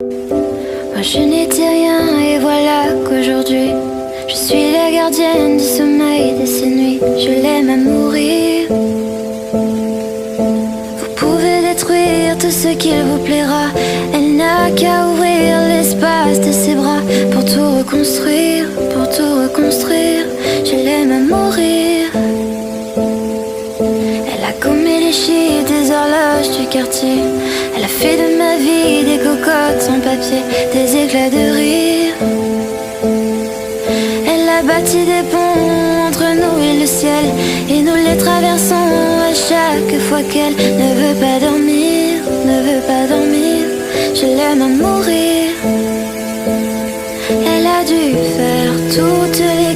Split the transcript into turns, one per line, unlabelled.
Moi je n'étais rien et voilà qu'aujourd'hui je suis la gardienne du sommeil de ces nuits. Je l'aime à mourir. Vous pouvez détruire tout ce qu'il vous plaira. Elle n'a qu'à ouvrir l'espace de ses bras pour tout reconstruire, pour tout reconstruire. Je l'aime à mourir. Elle a gommé les chiffres des horloges du quartier. Elle a fait de ma vie des cocottes en papier, des éclats de rire. Elle a bâti des ponts entre nous et le ciel, et nous les traversons à chaque fois qu'elle ne veut pas dormir, ne veut pas dormir. Je l'aime à mourir. Elle a dû faire toutes les